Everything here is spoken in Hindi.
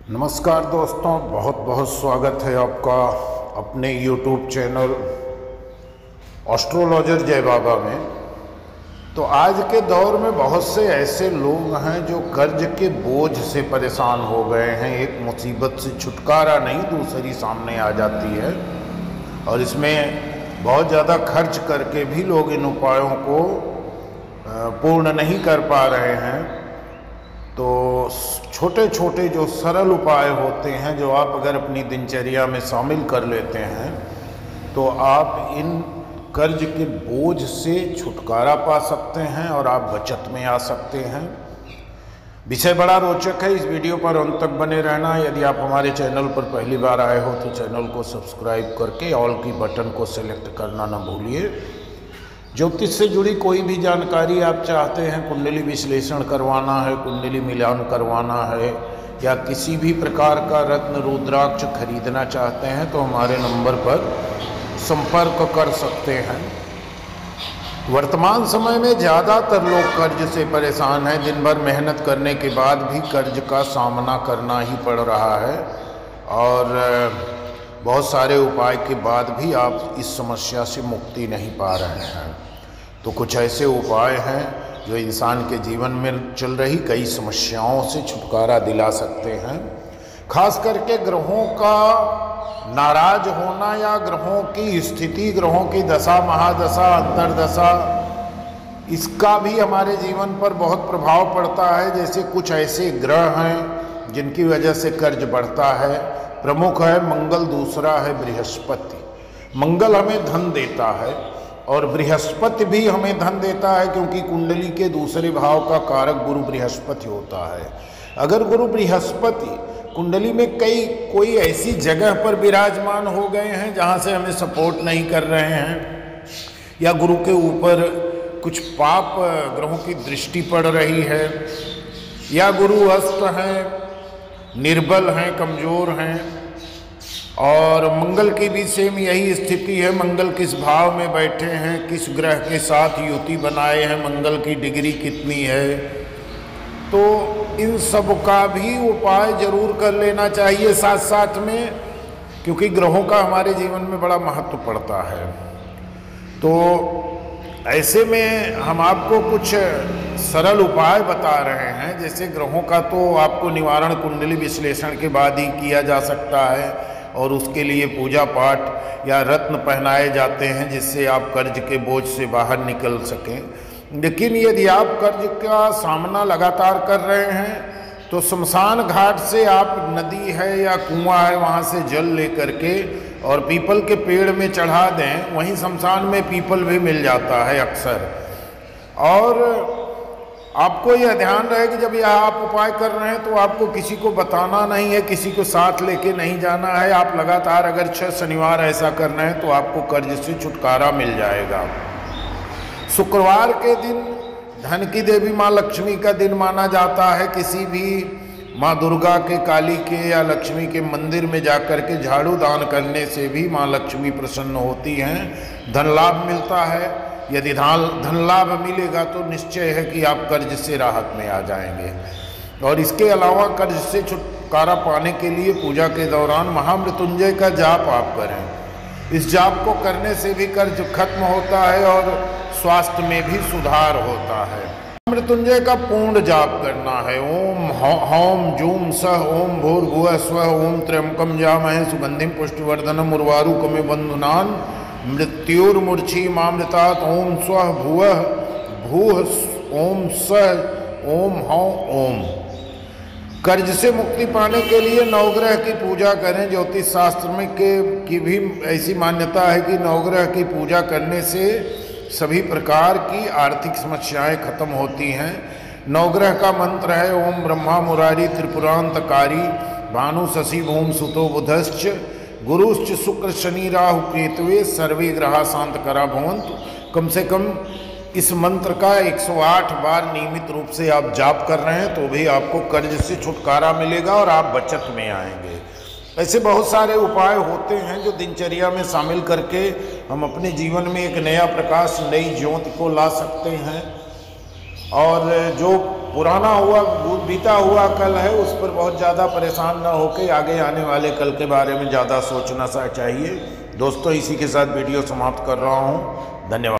नमस्कार दोस्तों, बहुत बहुत स्वागत है आपका अपने YouTube चैनल एस्ट्रोलॉजर जय बाबा में। तो आज के दौर में बहुत से ऐसे लोग हैं जो कर्ज के बोझ से परेशान हो गए हैं। एक मुसीबत से छुटकारा नहीं, दूसरी सामने आ जाती है और इसमें बहुत ज़्यादा खर्च करके भी लोग इन उपायों को पूर्ण नहीं कर पा रहे हैं। तो छोटे छोटे जो सरल उपाय होते हैं, जो आप अगर अपनी दिनचर्या में शामिल कर लेते हैं तो आप इन कर्ज के बोझ से छुटकारा पा सकते हैं और आप बचत में आ सकते हैं। विषय बड़ा रोचक है, इस वीडियो पर अंत तक बने रहना। यदि आप हमारे चैनल पर पहली बार आए हो तो चैनल को सब्सक्राइब करके ऑल की बटन को सेलेक्ट करना ना भूलिए। ज्योतिष से जुड़ी कोई भी जानकारी आप चाहते हैं, कुंडली विश्लेषण करवाना है, कुंडली मिलान करवाना है या किसी भी प्रकार का रत्न रुद्राक्ष खरीदना चाहते हैं तो हमारे नंबर पर संपर्क कर सकते हैं। वर्तमान समय में ज़्यादातर लोग कर्ज से परेशान हैं। दिन भर मेहनत करने के बाद भी कर्ज का सामना करना ही पड़ रहा है और बहुत सारे उपाय के बाद भी आप इस समस्या से मुक्ति नहीं पा रहे हैं। तो कुछ ऐसे उपाय हैं जो इंसान के जीवन में चल रही कई समस्याओं से छुटकारा दिला सकते हैं। खास करके ग्रहों का नाराज होना या ग्रहों की स्थिति, ग्रहों की दशा, महादशा, अंतर्दशा, इसका भी हमारे जीवन पर बहुत प्रभाव पड़ता है। जैसे कुछ ऐसे ग्रह हैं जिनकी वजह से कर्ज बढ़ता है। प्रमुख है मंगल, दूसरा है बृहस्पति। मंगल हमें धन देता है और बृहस्पति भी हमें धन देता है, क्योंकि कुंडली के दूसरे भाव का कारक गुरु बृहस्पति होता है। अगर गुरु बृहस्पति कुंडली में कोई ऐसी जगह पर विराजमान हो गए हैं जहां से हमें सपोर्ट नहीं कर रहे हैं, या गुरु के ऊपर कुछ पाप ग्रहों की दृष्टि पड़ रही है, या गुरु अस्त हैं, निर्बल हैं, कमज़ोर हैं, और मंगल की भी सेम यही स्थिति है। मंगल किस भाव में बैठे हैं, किस ग्रह के साथ युति बनाए हैं, मंगल की डिग्री कितनी है, तो इन सब का भी उपाय जरूर कर लेना चाहिए साथ साथ में, क्योंकि ग्रहों का हमारे जीवन में बड़ा महत्व पड़ता है। तो ऐसे में हम आपको कुछ सरल उपाय बता रहे हैं। जैसे ग्रहों का तो आपको निवारण कुंडली विश्लेषण के बाद ही किया जा सकता है और उसके लिए पूजा पाठ या रत्न पहनाए जाते हैं जिससे आप कर्ज के बोझ से बाहर निकल सकें। लेकिन यदि आप कर्ज का सामना लगातार कर रहे हैं तो शमशान घाट से आप नदी है या कुआं है वहाँ से जल लेकर के और पीपल के पेड़ में चढ़ा दें। वहीं शमशान में पीपल भी मिल जाता है अक्सर। और आपको यह ध्यान रहे कि जब यह आप उपाय कर रहे हैं तो आपको किसी को बताना नहीं है, किसी को साथ लेके नहीं जाना है। आप लगातार अगर 6 शनिवार ऐसा कर रहे हैं तो आपको कर्ज से छुटकारा मिल जाएगा। शुक्रवार के दिन धन की देवी माँ लक्ष्मी का दिन माना जाता है। किसी भी माँ दुर्गा के, काली के या लक्ष्मी के मंदिर में जाकर के झाड़ू दान करने से भी माँ लक्ष्मी प्रसन्न होती हैं, धन लाभ मिलता है। यदि धन लाभ मिलेगा तो निश्चय है कि आप कर्ज से राहत में आ जाएंगे। और इसके अलावा कर्ज से छुटकारा पाने के लिए पूजा के दौरान महामृत्युंजय का जाप आप करें। इस जाप को करने से भी कर्ज खत्म होता है और स्वास्थ्य में भी सुधार होता है। मृत्युंजय का पूर्ण जाप करना है। ओम हौम जूम सह ओम भूर्भुवः स्वः ओम त्र्यंबकं यजामहे सुगंधिं पुष्टिवर्धनम् उर्वारुकमिव बन्धनान् मृत्युर्मूर्छि मामृतात् ओम स्वः भुवः भूः ओम सः ओम हौं ओम। कर्ज से मुक्ति पाने के लिए नवग्रह की पूजा करें। ज्योतिष शास्त्र में की भी ऐसी मान्यता है कि नवग्रह की पूजा करने से सभी प्रकार की आर्थिक समस्याएं खत्म होती हैं। नवग्रह का मंत्र है ओम ब्रह्मा मुरारी त्रिपुरांतकारी भानु शशि भूम सुतो बुधश्च गुरुश्च शुक्र शनि राहु केतवे सर्वे ग्रहा शांत करा भवन्तु। कम से कम इस मंत्र का 108 बार नियमित रूप से आप जाप कर रहे हैं तो भी आपको कर्ज से छुटकारा मिलेगा और आप बचत में आएंगे। ऐसे बहुत सारे उपाय होते हैं जो दिनचर्या में शामिल करके हम अपने जीवन में एक नया प्रकाश, नई ज्योति को ला सकते हैं। और जो पुराना हुआ बीता हुआ कल है, उस पर बहुत ज़्यादा परेशान ना होकर आगे आने वाले कल के बारे में ज़्यादा सोचना सा चाहिए। दोस्तों, इसी के साथ वीडियो समाप्त कर रहा हूँ। धन्यवाद।